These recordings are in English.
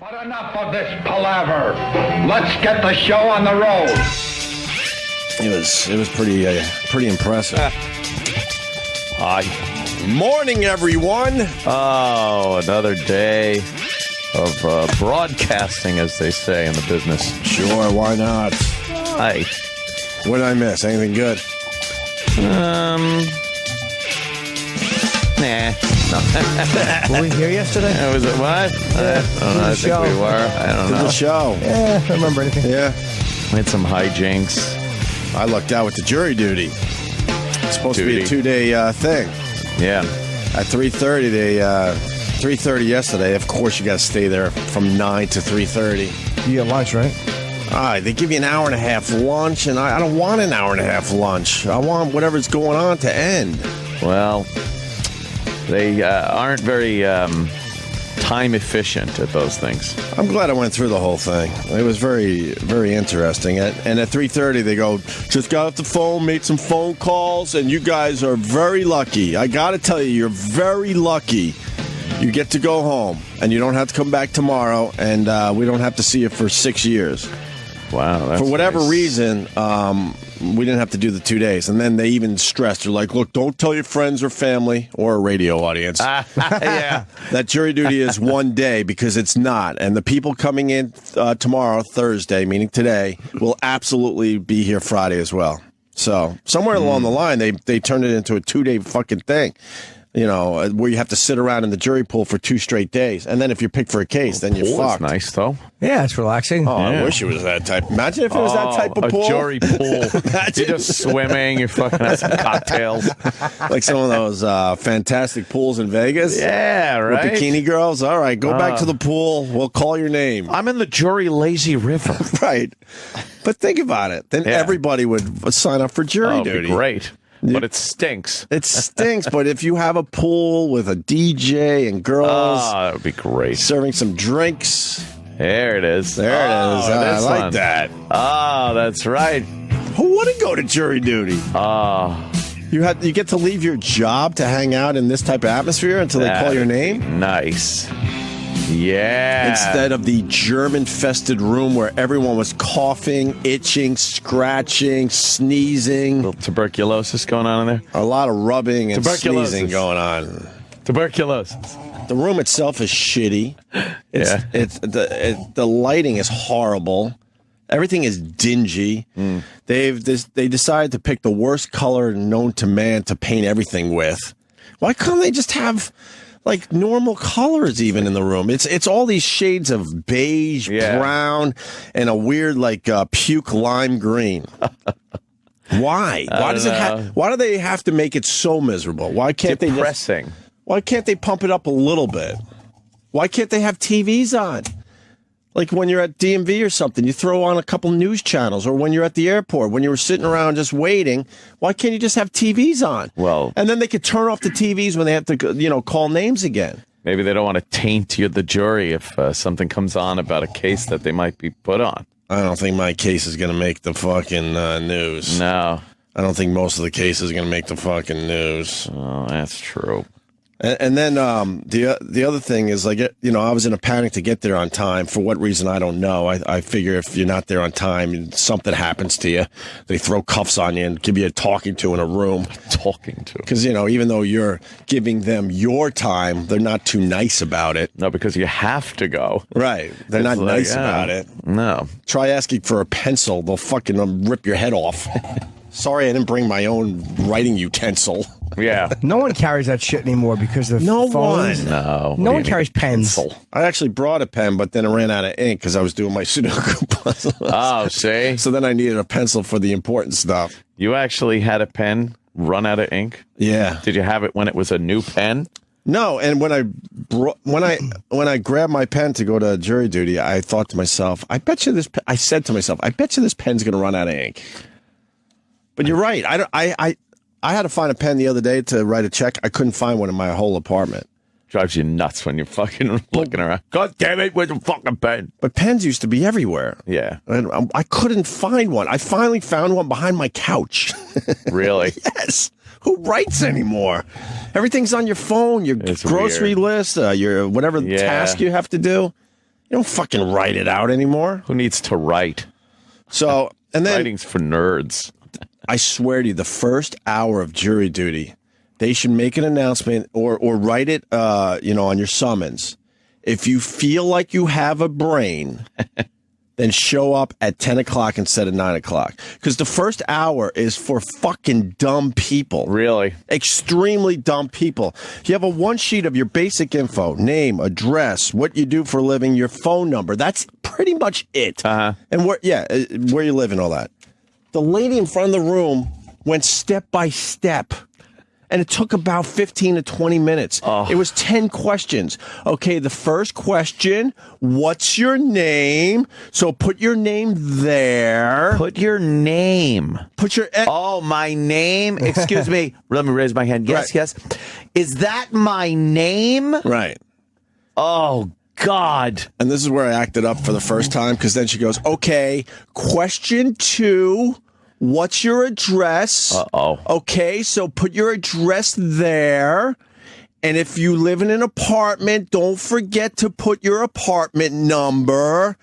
But enough of this palaver. Let's get the show on the road. It was pretty impressive. Hi. Morning, everyone. Oh, another day of broadcasting, as they say in the business. Sure, why not? Hi. What did I miss? Anything good? Nah. Were we here yesterday? Was it what? Yeah, I don't know. I think we were. I don't know. The show. Yeah, I don't remember anything. Yeah. We had some hijinks. I lucked out with the jury duty. It's supposed to be a 2-day thing. Yeah. At 3:30, 3:30 yesterday. Of course, you got to stay there from 9 to 3:30. You get lunch, right? All right, they give you an hour and a half lunch, and I don't want an hour and a half lunch. I want whatever's going on to end. Well, they aren't very time efficient at those things. I'm glad I went through the whole thing. It was very, very interesting. And at 3:30, they go, just got off the phone, made some phone calls, and you guys are very lucky. I got to tell you, you're very lucky. You get to go home, and you don't have to come back tomorrow, and we don't have to see you for 6 years. Wow. That's For whatever nice. reason, we didn't have to do the 2 days. And then they even stressed, they're like, look, don't tell your friends or family or a radio audience. Yeah. That jury duty is 1 day, because it's not. And the people coming in tomorrow, Thursday, meaning today, will absolutely be here Friday as well. So somewhere along the line, they turned it into a 2-day fucking thing. You know, where you have to sit around in the jury pool for 2 straight days. And then if you're picked for a case, then you're Pool is fucked. nice, though. Yeah, it's relaxing. Oh, Yeah. I wish it was that type. Imagine if it was that type of pool. A jury pool. You're just swimming. You're fucking have some cocktails. Like some of those fantastic pools in Vegas. Yeah, right. With bikini girls. All right, go back to the pool. We'll call your name. I'm in the jury lazy river. Right. But think about it. Then everybody would sign up for jury It'd duty. be great. But it stinks. It stinks, but if you have a pool with a DJ and girls Oh, that would be great. serving some drinks, There it is. there it is. I this like one. that. Oh, that's right. Who wouldn't go to jury duty? You get to leave your job to hang out in this type of atmosphere until they call your name? Nice. Yeah. Instead of the germ-infested room where everyone was coughing, itching, scratching, sneezing. little tuberculosis going on in there. A lot of rubbing and Tuberculosis. sneezing going on. Tuberculosis. The room itself is shitty. The lighting is horrible. Everything is dingy. They decided to pick the worst color known to man to paint everything with. Why can't they just have like normal colors even in the room? It's all these shades of beige, brown, and a weird like puke lime green. Why? Why do they have to make it so miserable? Why can't Depressing. Why can't they pump it up a little bit? Why can't they have TVs on? Like when you're at DMV or something, you throw on a couple news channels, or when you're at the airport, when you were sitting around just waiting, why can't you just have TVs on? Well, and then they could turn off the TVs when they have to, call names again. maybe they don't want to taint the jury if something comes on about a case that they might be put on. I don't think my case is going to make the fucking news. No. I don't think most of the cases are going to make the fucking news. Oh, that's true. And then the other thing is, like, I was in a panic to get there on time. For what reason, I don't know. I figure if you're not there on time and something happens to you, they throw cuffs on you and give you a talking to in a room. Talking to. Because, even though you're giving them your time, they're not too nice about it. No, because you have to go. Right. They're not like, nice about it. No. Try asking for a pencil. They'll fucking rip your head off. Sorry, I didn't bring my own writing utensil. Yeah. No one carries that shit anymore because of No phones. one. No. No one carries pens. I actually brought a pen, but then I ran out of ink because I was doing my Sudoku puzzles. Oh, see? So then I needed a pencil for the important stuff. You actually had a pen run out of ink? Yeah. Did you have it when it was a new pen? No, and when I grabbed my pen to go to jury duty, I thought to myself, I said to myself, I bet you this pen's going to run out of ink. But you're right. I had to find a pen the other day to write a check. I couldn't find one in my whole apartment. Drives you nuts when you're fucking looking around. God damn it, where's the fucking pen? But pens used to be everywhere. Yeah. And I couldn't find one. I finally found one behind my couch. Really? Yes. Who writes anymore? Everything's on your phone, your It's grocery weird. list, your whatever task you have to do. You don't fucking write it out anymore. Who needs to write? So, and then Writing's for nerds. I swear to you, the first hour of jury duty, they should make an announcement or write it, on your summons. If you feel like you have a brain, then show up at 10 o'clock instead of 9 o'clock. Because the first hour is for fucking dumb people. Really? Extremely dumb people. You have a one sheet of your basic info, name, address, what you do for a living, your phone number. That's pretty much it. Uh-huh. And where you live and all that. The lady in front of the room went step by step. And it took about 15 to 20 minutes. Oh. It was 10 questions. Okay, the first question, what's your name? So put your name there. Put your name. Put your... Oh, my name? Excuse me. Let me raise my hand. Yes, Right. yes. Is that my name? Right. Oh, God. And this is where I acted up for the first time, because then she goes, okay, question 2, what's your address? Uh-oh. Okay, so put your address there. And if you live in an apartment, don't forget to put your apartment number.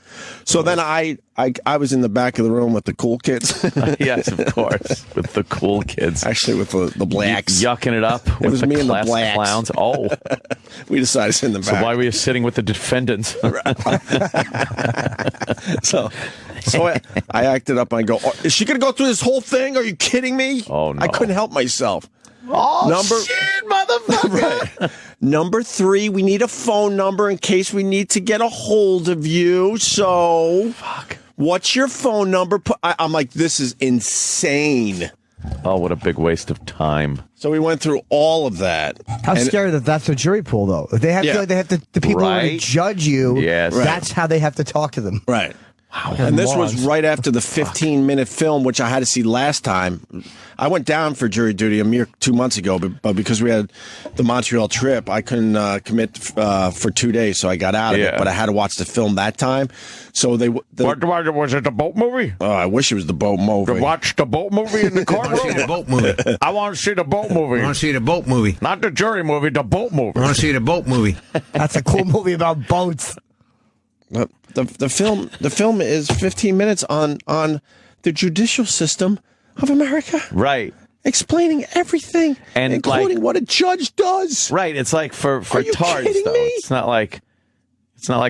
So then I was in the back of the room with the cool kids. Yes, of course. With the cool kids. Actually, with the blacks. Yucking it up with was the me and the class blacks. clowns. Oh. We decided to sit in the back. So why were you sitting with the defendants? So I acted up and I go, oh, is she going to go through this whole thing? Are you kidding me? Oh, no. I couldn't help myself. Oh, shit, motherfucker. Right. Number 3, we need a phone number in case we need to get a hold of you. So, what's your phone number? I'm like, this is insane. Oh, what a big waste of time. So we went through all of that. How scary that that's a jury pool, though. They have Yeah. to the people who are going Right. to judge you. Yes. Right. That's how they have to talk to them. Right. Wow. And this was right after the 15-minute film, which I had to see last time. I went down for jury duty a mere 2 months ago, but because we had the Montreal trip, I couldn't commit for 2 days, so I got out of it. But I had to watch the film that time. So was it the boat movie? Oh, I wish it was the boat movie. Watch the boat movie in the I want to see the courtroom. boat movie. I want to see the boat movie. I want to see the boat movie. Not the jury movie, the boat movie. I want to see the boat movie. That's a cool movie about boats. The film is 15 minutes on the judicial system of America. Right. Explaining everything, And, including what a judge does. Right. It's like for Are you tards, kidding though. me? It's not like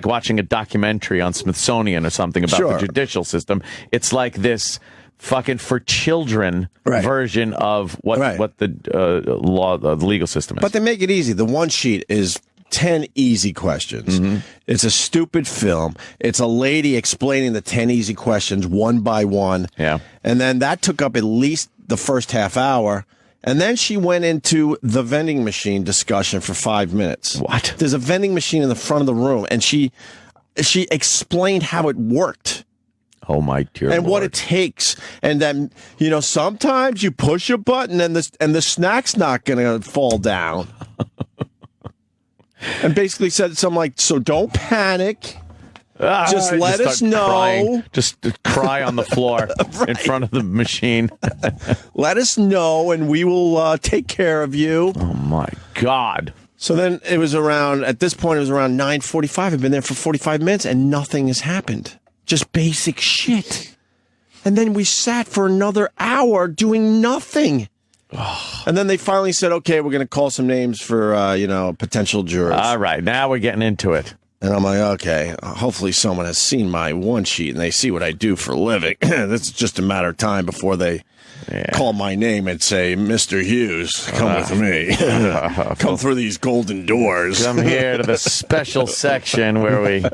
watching a documentary on Smithsonian or something about Sure. the judicial system. It's like this fucking for children Right. version of what the the legal system is. But they make it easy. The one sheet is 10 easy questions. Mm-hmm. It's a stupid film. It's a lady explaining the 10 easy questions one by one. Yeah. And then that took up at least the first half hour. And then she went into the vending machine discussion for 5 minutes. What? There's a vending machine in the front of the room, and she explained how it worked. Oh my dear And what Lord. it takes, and then sometimes you push a button and the snack's not going to fall down. And basically said something like, "So don't panic. Just let us start know. crying. Just cry on the floor in front of the machine. Let us know, and we will take care of you." Oh my God. So then at this point, it was around 9:45. I've been there for 45 minutes, and nothing has happened. Just basic shit. And then we sat for another hour doing nothing. And then they finally said, okay, we're going to call some names for, potential jurors. All right. Now we're getting into it. And I'm like, okay, hopefully someone has seen my one sheet and they see what I do for a living. It's just a matter of time before they call my name and say, Mr. Hughes, come with me. Come through these golden doors. Come here to the special section where we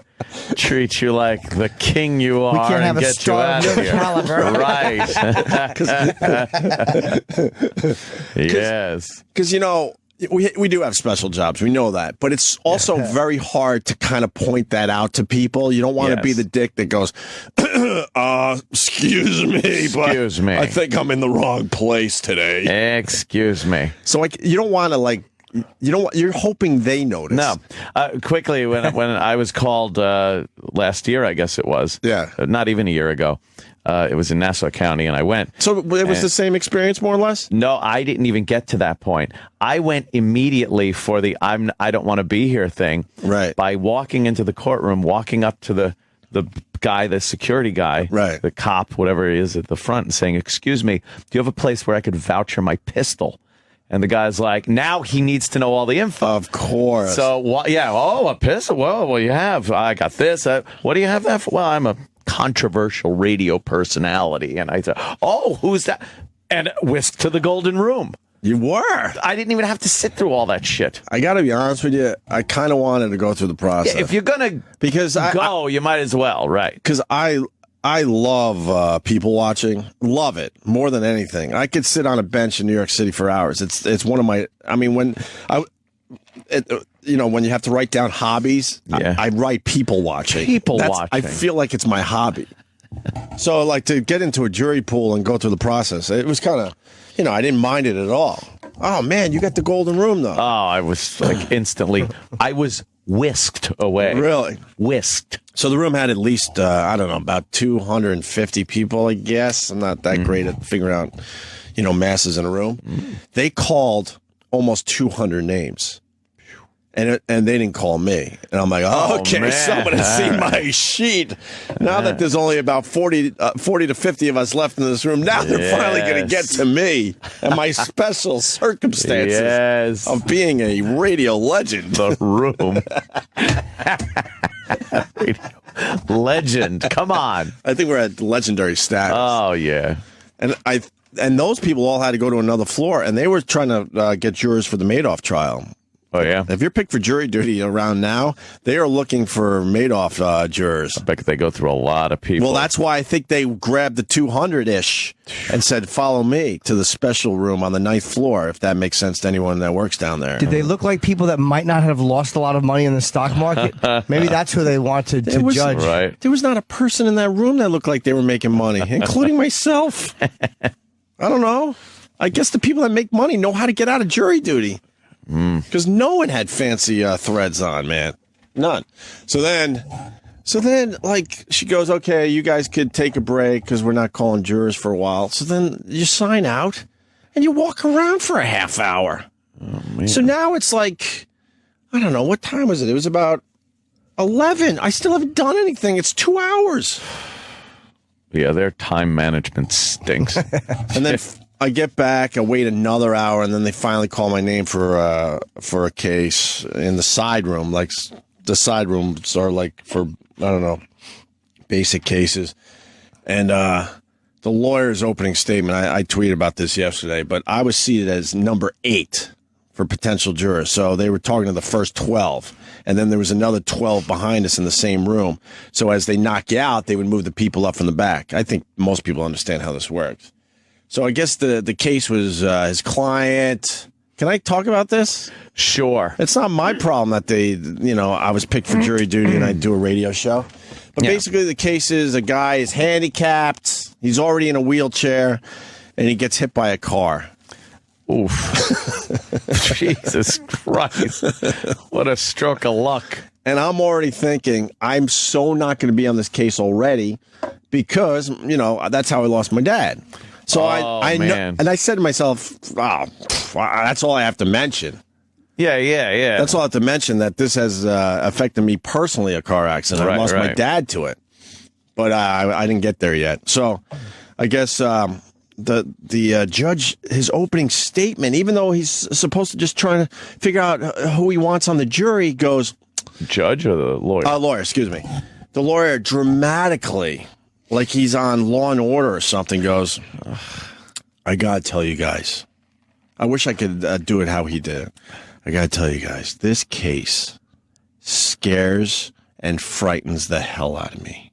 treat you like the king you are can't have and a get you star out of of your here. Right. Yes. Because, we do have special jobs. We know that. But it's also very hard to kind of point that out to people. You don't want to be the dick that goes, excuse me, Excuse me. I think I'm in the wrong place today. Excuse me. So, you don't want to, you're hoping they notice. No. Quickly, when I was called last year, I guess it was. Yeah. Not even a year ago. It was in Nassau County, and I went. So it was the same experience, more or less? No, I didn't even get to that point. I went immediately for the I don't want to be here thing. Right. By walking into the courtroom, walking up to the guy, the security guy, right, the cop, whatever he is at the front, and saying, "Excuse me, do you have a place where I could voucher my pistol?" And the guy's like, now he needs to know all the info. Of course. So, a pistol? Well, you have. I got this. What do you have that for? Well, I'm a controversial radio personality. And I said, oh, who's that? And whisked to the Golden Room. You were? I didn't even have to sit through all that shit. I got to be honest with you. I kind of wanted to go through the process. Yeah, if you're going to you might as well, right? Because I love people watching. Love it more than anything. I could sit on a bench in New York City for hours. It's one of my. I mean, when you have to write down hobbies, yeah. I write people watching. Watching. I feel like it's my hobby. So, like, to get into a jury pool and go through the process, it was kind of, I didn't mind it at all. Oh man, you got the Golden Room though. Oh, I was like instantly. I was whisked away. Really? Whisked. So the room had at least, about 250 people, I guess. I'm not that great at figuring out, masses in a room. They called almost 200 names. And they didn't call me. And I'm like, okay, man. someone has seen my sheet. Now that there's only about 40 to 50 of us left in this room, now they're finally going to get to me and my special circumstances of being a radio legend. The room. Legend. Come on. I think we're at legendary status. Oh, yeah. And those people all had to go to another floor, and they were trying to get jurors for the Madoff trial. Oh, yeah? If you're picked for jury duty around now, they are looking for Madoff jurors. I bet they go through a lot of people. Well, that's why I think they grabbed the 200-ish and said, follow me to the special room on the 9th floor, if that makes sense to anyone that works down there. Did they look like people that might not have lost a lot of money in the stock market? Maybe that's who they wanted to judge. Right. There was not a person in that room that looked like they were making money, including myself. I don't know. I guess the people that make money know how to get out of jury duty. Because no one had fancy threads on, man. None. So then, like, she goes, okay, you guys could take a break because we're not calling jurors for a while. So then you sign out and you walk around for a half hour. Oh, man. So now it's like, I don't know, what time was it? It was about 11. I still haven't done anything. It's 2 hours. Yeah, their time management stinks. And then I get back, I wait another hour, and then they finally call my name for a case in the side room. Like, the side rooms are like for, I don't know, basic cases. And the lawyer's opening statement, I tweeted about this yesterday, but I was seated as number 8 for potential jurors. So they were talking to the first 12. And then there was another 12 behind us in the same room. So as they knock you out, they would move the people up from the back. I think most people understand how this works. So I guess the case was his client. Can I talk about this? Sure. It's not my problem that I was picked for jury duty and I do a radio show. But basically the case is a guy is handicapped. He's already in a wheelchair and he gets hit by a car. Oof. Jesus Christ. What a stroke of luck. And I'm already thinking, I'm so not going to be on this case already because, that's how I lost my dad. So I know, and I said to myself, that's all I have to mention. Yeah. That's all I have to mention, that this has affected me personally, a car accident. I lost my dad to it. But I didn't get there yet. So I guess the judge, his opening statement, even though he's supposed to just try to figure out who he wants on the jury, goes... Judge or the lawyer? Lawyer, excuse me. The lawyer dramatically... like he's on Law and Order or something, goes, I gotta tell you guys, I wish I could do it how he did it. I gotta tell you guys, this case scares and frightens the hell out of me.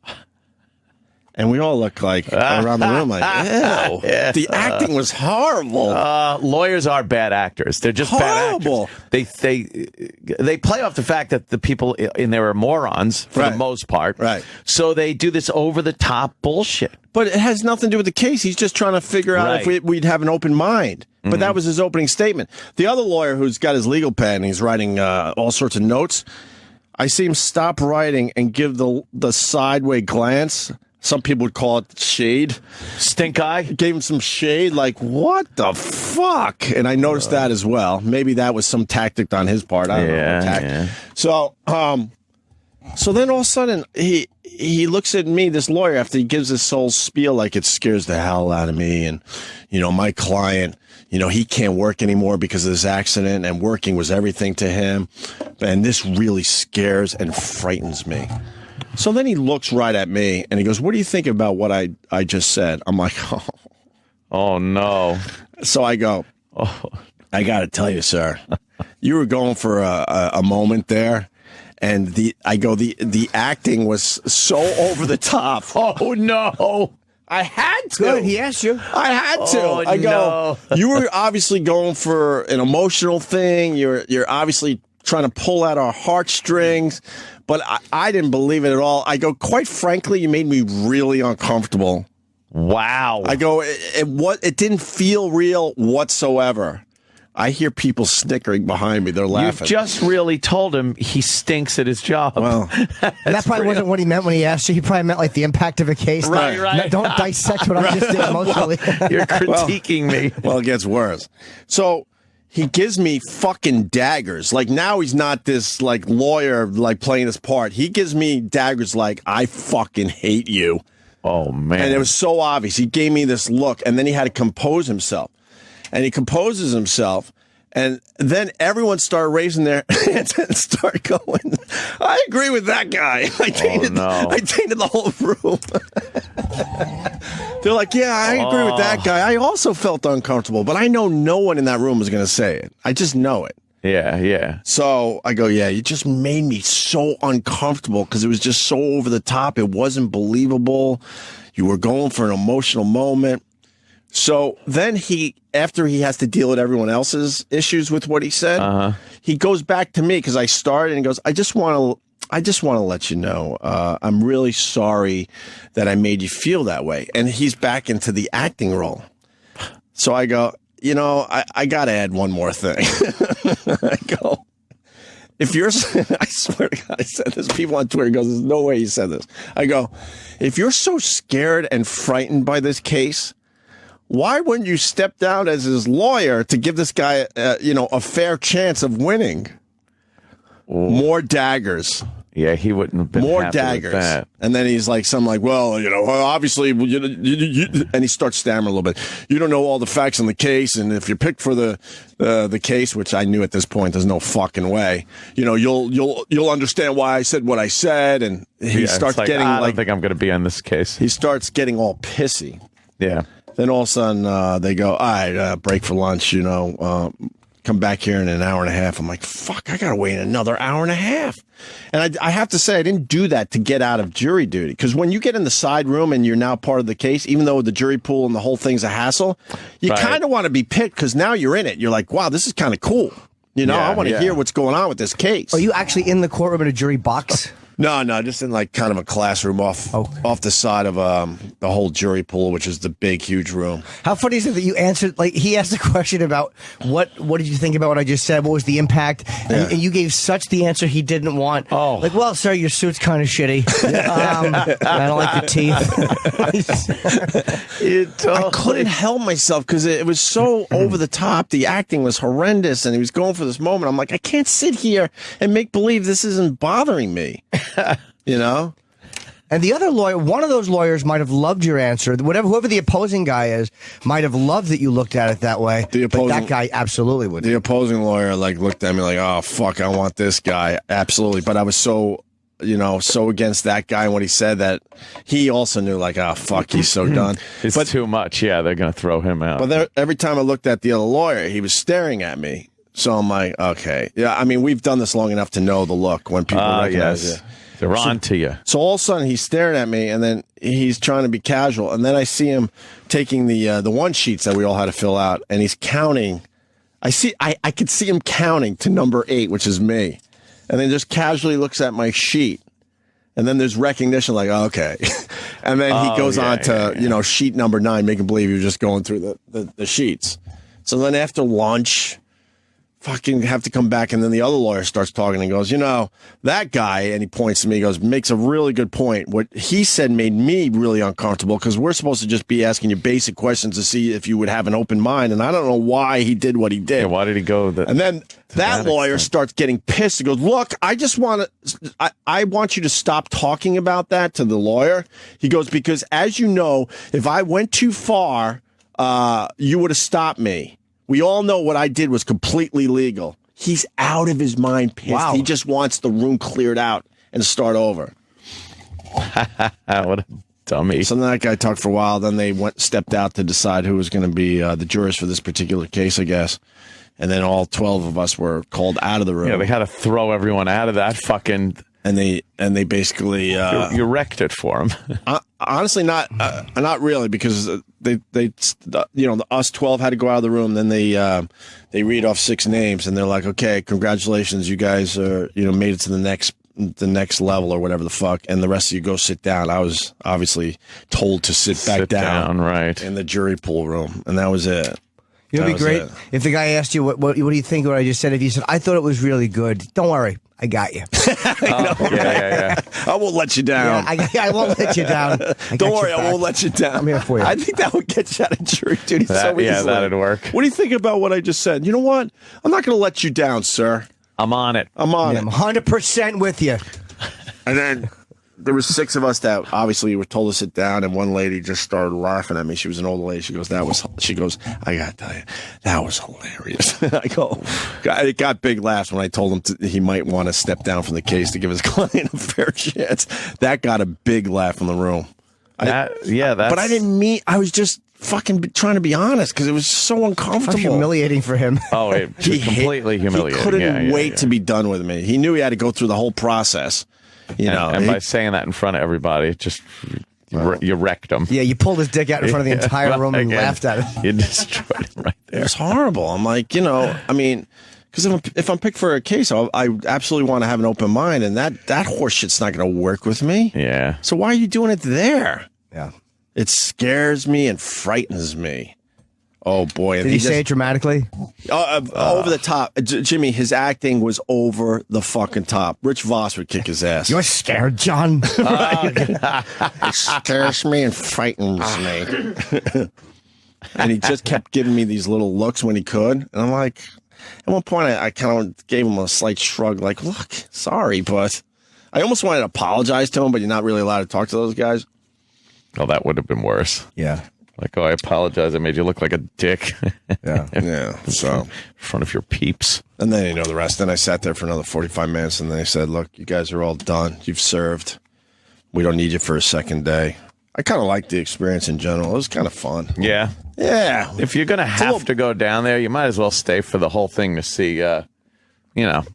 And we all look like around the room like, ew. Yeah. The acting was horrible. Lawyers are bad actors. They're just horrible. Bad actors. They play off the fact that the people in there are morons for the most part. Right. So they do this over-the-top bullshit. But it has nothing to do with the case. He's just trying to figure out if we'd have an open mind. But that was his opening statement. The other lawyer who's got his legal pad and he's writing all sorts of notes, I see him stop writing and give the sideway glance. Some people would call it shade. Stink eye? Gave him some shade, like, what the fuck? And I noticed that as well. Maybe that was some tactic on his part. I don't know. Yeah. So then all of a sudden, he looks at me, this lawyer, after he gives this whole spiel, like it scares the hell out of me. And, my client, he can't work anymore because of this accident, and working was everything to him. And this really scares and frightens me. So then he looks right at me and he goes, what do you think about what I just said? I'm like, Oh, no. So I go, I got to tell you, sir, you were going for a moment there. And the acting was so over the top. Oh, no. I had to. Good, he asked you. I had to. Oh, I go, you were obviously going for an emotional thing. You're obviously trying to pull at our heartstrings. But I didn't believe it at all. I go, quite frankly, you made me really uncomfortable. Wow. I go, it didn't feel real whatsoever. I hear people snickering behind me. They're laughing. You've just really told him he stinks at his job. Well, And that probably wasn't what he meant when he asked you. He probably meant like the impact of a case. Right. No, don't dissect what I just did emotionally. You're critiquing me. Well, it gets worse. So he gives me fucking daggers. Like, now he's not this like lawyer like playing this part. He gives me daggers like, I fucking hate you. Oh, man. And it was so obvious. He gave me this look, and then he had to compose himself. And he composes himself, and then everyone started raising their hands and started going, I agree with that guy. I tainted the whole room. They're like, yeah, I agree with that guy. I also felt uncomfortable, but I know no one in that room is going to say it. I just know it. Yeah. So I go, yeah, you just made me so uncomfortable because it was just so over the top. It wasn't believable. You were going for an emotional moment. So then after he has to deal with everyone else's issues with what he said, he goes back to me because I started and goes, I just want to let you know, I'm really sorry that I made you feel that way. And he's back into the acting role. So I go, I got to add one more thing. I go, if you're, I swear to God, I said this. People on Twitter goes, there's no way you said this. I go, if you're so scared and frightened by this case, why wouldn't you step down as his lawyer to give this guy, a fair chance of winning? Ooh. More daggers. Yeah, he wouldn't have been more happy daggers. With that. And then he's like, obviously, and he starts stammering a little bit. You don't know all the facts in the case, and if you're picked for the case, which I knew at this point, there's no fucking way. You'll understand why I said what I said, and he starts getting I don't think I'm going to be on this case. He starts getting all pissy. Yeah. Then all of a sudden, they go, all right, break for lunch, come back here in an hour and a half. I'm like, fuck, I got to wait another hour and a half. And I have to say, I didn't do that to get out of jury duty. Because when you get in the side room and you're now part of the case, even though the jury pool and the whole thing's a hassle, you kind of want to be picked because now you're in it. You're like, wow, this is kind of cool. I want to hear what's going on with this case. Are you actually in the courtroom in a jury box? No, just in like kind of a classroom off the side of the whole jury pool, which is the big, huge room. How funny is it that you answered, like, he asked a question about what did you think about what I just said? What was the impact? And you gave such the answer he didn't want. Oh. Like, well, sir, your suit's kind of shitty. I don't like your teeth. I couldn't help myself because it was so over the top. The acting was horrendous, and he was going for this moment. I'm like, I can't sit here and make believe this isn't bothering me. And the other lawyer, one of those lawyers might have loved your answer. Whoever the opposing guy is, might have loved that you looked at it that way. But that guy absolutely would. The opposing lawyer looked at me like, oh fuck, I want this guy absolutely. But I was so against that guy and what he said that he also knew like, oh fuck, he's so done. It's too much. Yeah, they're gonna throw him out. But every time I looked at the other lawyer, he was staring at me. So I'm like, okay. Yeah, I mean, we've done this long enough to know the look when people recognize you. They're on to you. So all of a sudden, he's staring at me, and then he's trying to be casual. And then I see him taking the one sheets that we all had to fill out, and he's counting. I could see him counting to number 8, which is me. And then just casually looks at my sheet. And then there's recognition like, oh, okay. And then he goes on to, sheet number 9, making believe he was just going through the sheets. So then after lunch, fucking have to come back. And then the other lawyer starts talking and goes, that guy, and he points to me, he goes, makes a really good point. What he said made me really uncomfortable because we're supposed to just be asking you basic questions to see if you would have an open mind. And I don't know why he did what he did. Yeah, why did he go? And then that lawyer starts getting pissed. He goes, look, I want you to stop talking about that to the lawyer. He goes, because as you know, if I went too far, you would have stopped me. We all know what I did was completely legal. He's out of his mind pissed. Wow. He just wants the room cleared out and start over. What a dummy. So then that guy talked for a while. Then they stepped out to decide who was going to be the jurors for this particular case, I guess. And then all 12 of us were called out of the room. Yeah, they had to throw everyone out of that fucking... And they basically you wrecked it for him. Honestly, not really, because they us 12 had to go out of the room. Then they read off 6 names, and they're like, okay, congratulations, you guys are made it to the next level or whatever the fuck, and the rest of you go sit down. I was obviously told to sit back down right in the jury pool room, and that was it. It'd be great if the guy asked you, what do you think of what I just said? If you said, I thought it was really good. Don't worry. I got you. Yeah. I won't let you down. I won't let you down. Don't worry, I won't let you down. I'm here for you. I think that would get you out of jury duty so easily. Yeah, that'd work. What do you think about what I just said? You know what? I'm not going to let you down, sir. I'm on it. I'm on it. I'm 100% with you. And then there was 6 of us that obviously were told to sit down, and one lady just started laughing at me. She was an old lady. She goes, I got to tell you, that was hilarious. I go, it got big laughs when I told him he might want to step down from the case to give his client a fair chance. That got a big laugh in the room. But I didn't mean, I was just fucking trying to be honest because it was so uncomfortable. How humiliating for him. Oh, it was completely humiliating. He couldn't wait to be done with me. He knew he had to go through the whole process. And by saying that in front of everybody, you wrecked him. Yeah, you pulled his dick out in front of the entire room and laughed at it. You destroyed him right there. It was horrible. I'm like, because if I'm picked for a case, I absolutely want to have an open mind, and that horse shit's not going to work with me. Yeah. So why are you doing it there? Yeah. It scares me and frightens me. Oh, boy. Did he say it dramatically? Over the top. Jimmy, his acting was over the fucking top. Rich Voss would kick his ass. You're scared, John? It scares me and frightens me. And he just kept giving me these little looks when he could. And I'm like, at one point, I kind of gave him a slight shrug, like, look, sorry, but I almost wanted to apologize to him, but you're not really allowed to talk to those guys. Oh, that would have been worse. Yeah. Like, I apologize. I made you look like a dick. Yeah. So in front of your peeps. And then the rest. Then I sat there for another 45 minutes, and they said, look, you guys are all done. You've served. We don't need you for a second day. I kind of liked the experience in general. It was kind of fun. Yeah. Yeah. If you're going to have to go down there, you might as well stay for the whole thing to see,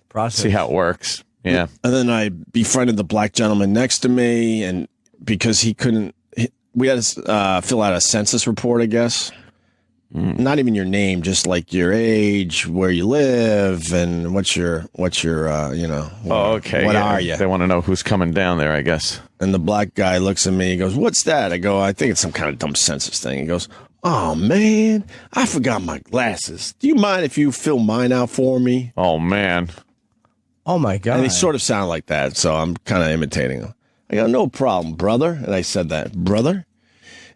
Process. see how it works. Yeah. And then I befriended the black gentleman next to me, and because he couldn't, we had to fill out a census report, I guess. Not even your name, just like your age, where you live, and what's your okay. What are you? They want to know who's coming down there, I guess. And the black guy looks at me. He goes, "What's that?" I go, "I think it's some kind of dumb census thing." He goes, "Oh man, I forgot my glasses. Do you mind if you fill mine out for me?" Oh man. Oh my God. And he sort of sounded like that, so I'm kind of imitating him. I go, "No problem, brother." And I said that, brother.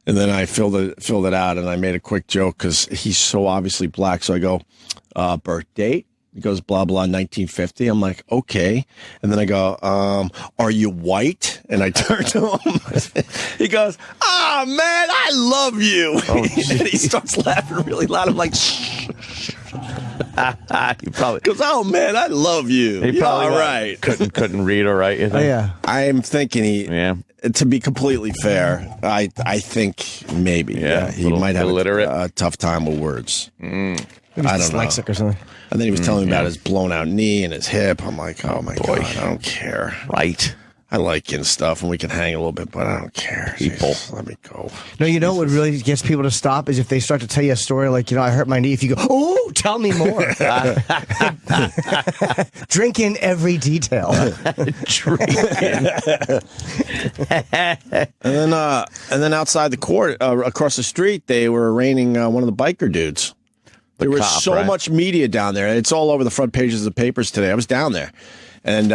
And then I filled it out, and I made a quick joke because he's so obviously black. So I go, birth date? He goes, blah, blah, 1950. I'm like, okay. And then I go, are you white? And I turn to him. He goes, oh, man, I love you. Oh, and he starts laughing really loud. I'm like, shh. He probably goes, oh, man, I love you. He probably all right. couldn't read or write. You think? Oh, yeah. I'm thinking to be completely fair, I think maybe he might have a tough time with words. I don't know. Dyslexic or something. And then he was telling me about his blown out knee and his hip. I'm like, oh my God, I don't care. Right. I like you and stuff, and we can hang a little bit, but I don't care. People. Jesus, let me go. No, you know what really gets people to stop is if they start to tell you a story like, I hurt my knee. If you go, oh, tell me more. Drink in every detail. And then outside the court, across the street, they were arraigning one of the biker dudes. the there cop, was so right? much media down there. It's all over the front pages of the papers today. I was down there, and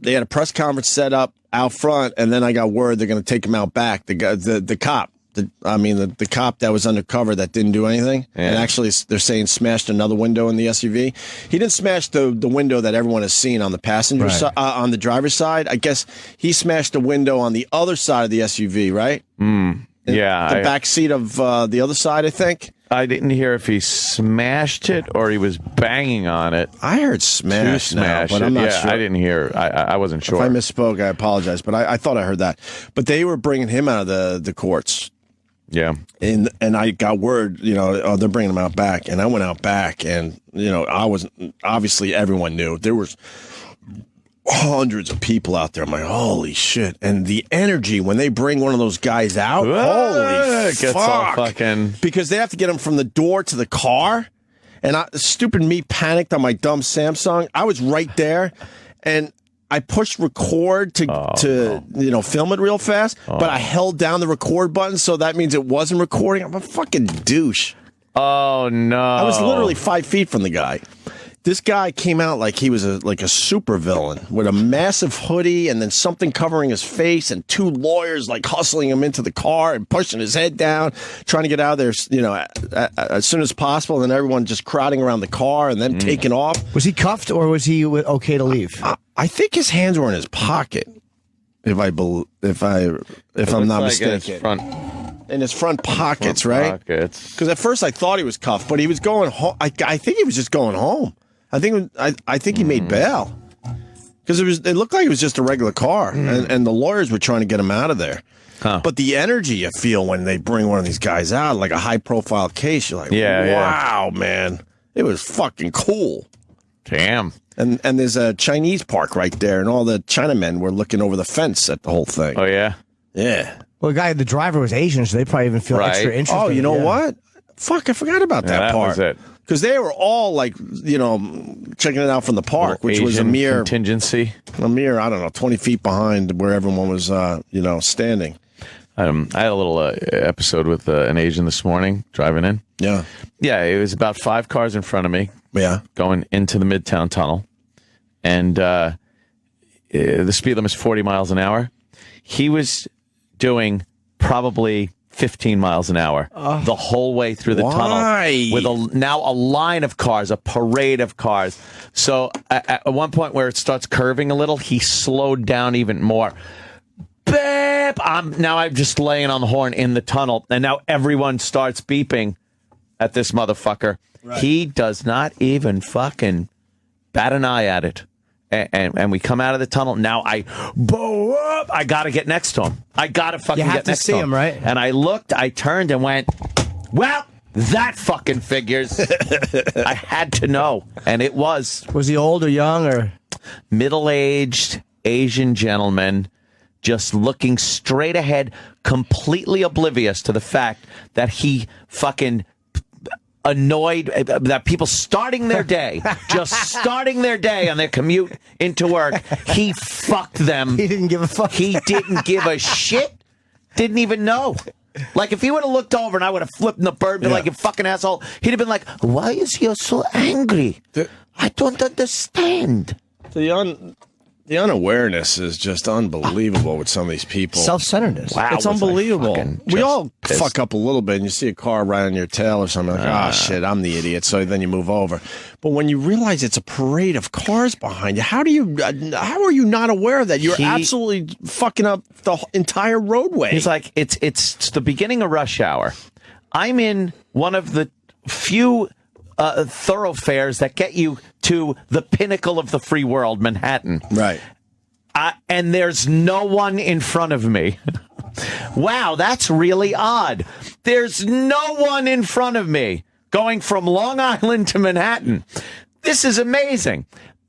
they had a press conference set up out front, and then I got word they're going to take him out back. The guy, the cop. The cop that was undercover that didn't do anything, and actually they're saying smashed another window in the SUV. He didn't smash the window that everyone has seen on the passenger side, on the driver's side. I guess he smashed a window on the other side of the SUV, right? Yeah, the back seat of the other side, I think. I didn't hear if he smashed it or he was banging on it. I heard smash, but I'm not sure. I didn't hear. I wasn't sure. If I misspoke, I apologize, but I thought I heard that. But they were bringing him out of the courts. Yeah. And I got word, they're bringing him out back. And I went out back, and, I wasn't, obviously everyone knew. There was hundreds of people out there. I'm like, holy shit. And the energy when they bring one of those guys out, holy gets all fucking... Because they have to get him from the door to the car. And stupid me panicked on my dumb Samsung. I was right there, and I pushed record to film it real fast, but I held down the record button, so that means it wasn't recording. I'm a fucking douche. Oh, no. I was literally 5 feet from the guy. This guy came out like he was like a super villain with a massive hoodie and then something covering his face and two lawyers like hustling him into the car and pushing his head down, trying to get out of there, as soon as possible. And then everyone just crowding around the car and then taking off. Was he cuffed or was he okay to leave? I think his hands were in his pocket. If I'm not mistaken. In his front pockets, right? Because at first I thought he was cuffed, but he was going home. I think he was just going home. I think he made bail because it looked like it was just a regular car, and the lawyers were trying to get him out of there. Huh. But the energy you feel when they bring one of these guys out, like a high profile case, you're like, wow, man, it was fucking cool. Damn. And there's a Chinese park right there, and all the Chinamen were looking over the fence at the whole thing. Oh yeah, yeah. Well, the driver was Asian, so they probably even feel extra interested. Oh, you know what? Fuck, I forgot about that part. That was it. Because they were all like, checking it out from the park, which was a mere contingency. I don't know, 20 feet behind where everyone was, standing. I had a little episode with an Asian this morning driving in. Yeah. Yeah, it was about 5 cars in front of me. Yeah. Going into the Midtown Tunnel. And the speed limit is 40 miles an hour. He was doing probably 15 miles an hour the whole way through the tunnel with now a line of cars, a parade of cars. So at one point where it starts curving a little, he slowed down even more. Beep! I'm just laying on the horn in the tunnel, and now everyone starts beeping at this motherfucker. Right. He does not even fucking bat an eye at it. And we come out of the tunnel. Now I got to get next to him. I got to fucking get next to him. You have to see him, right? And I looked, I turned and went, well, that fucking figures. I had to know. And it was. Was he old or young or? Middle-aged Asian gentleman just looking straight ahead, completely oblivious to the fact that he fucking annoyed that people starting their day on their commute into work. He fucked them. He didn't give a fuck. He didn't give a shit. Didn't even know. Like, if he would have looked over and I would have flipped in the bird, been like, you fucking asshole, he'd have been like, why is he so angry? I don't understand. The unawareness is just unbelievable with some of these people. Self-centeredness. Wow, it's unbelievable. We all pissed. fuck up a little bit, and you see a car right on your tail or something, like, shit, I'm the idiot. So then you move over. But when you realize it's a parade of cars behind you, how are you not aware of that? You're absolutely fucking up the entire roadway. He's like, it's the beginning of rush hour. I'm in one of the few thoroughfares that get you to the pinnacle of the free world, Manhattan. Right. And there's no one in front of me. Wow, that's really odd. There's no one in front of me going from Long Island to Manhattan. This is amazing.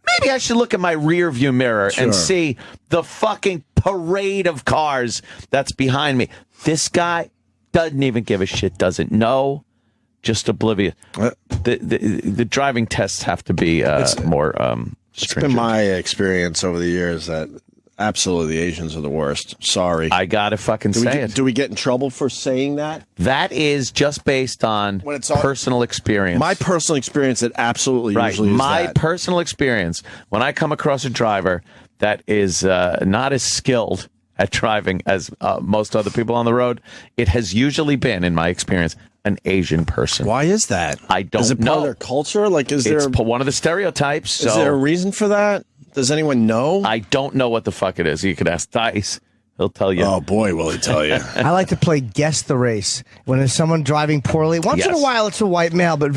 Maybe I should look at my rear view mirror and see the fucking parade of cars that's behind me. This guy doesn't even give a shit, doesn't know. Just oblivious. The driving tests have to be more It's been my experience over the years that Absolutely, the Asians are the worst. Sorry. I gotta fucking say it. Do we get in trouble for saying that? That is just based on personal experience. My personal experience, it absolutely usually is My that. personal experience, when I come across a driver that is not as skilled at driving as most other people on the road, it has usually been, in my experience, an Asian person. Why is that? I don't know. Is it part of their culture? Like, It's one of the stereotypes. Is there a reason for that? Does anyone know? I don't know what the fuck it is. You could ask Dice. He'll tell you. Oh, boy, will he tell you. I like to play guess the race. When there's someone driving poorly, once in a while it's a white male, but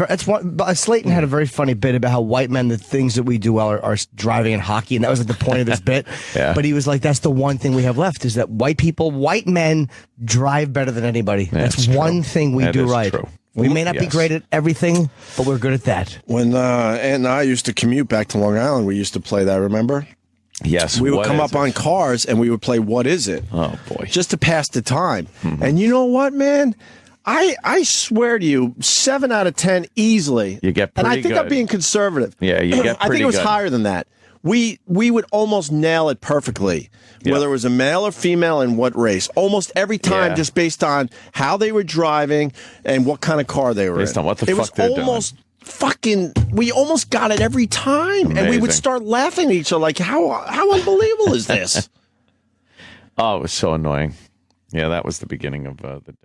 Slayton had a very funny bit about how white men, the things that we do well are driving and hockey, and that was like the point of this bit. Yeah. But he was like, that's the one thing we have left, is that white men drive better than anybody. That's one thing we do right. True. We may not be great at everything, but we're good at that. When Aunt and I used to commute back to Long Island, we used to play that, remember? Yes. We would come up on cars and we would play What Is It? Oh, boy. Just to pass the time. And you know what, man? I swear to you, 7 out of 10 easily. You get pretty And I think good. I'm being conservative. Yeah, you get I think pretty it was good. higher than that. We would almost nail it perfectly, whether it was a male or female and what race. Almost every time, just based on how they were driving and what kind of car they were Based in. on what the fuck they're doing. We almost got it every time. And we would Amazing. start laughing at each other like, how unbelievable is this? Oh, it was so annoying. Yeah, that was the beginning of the day.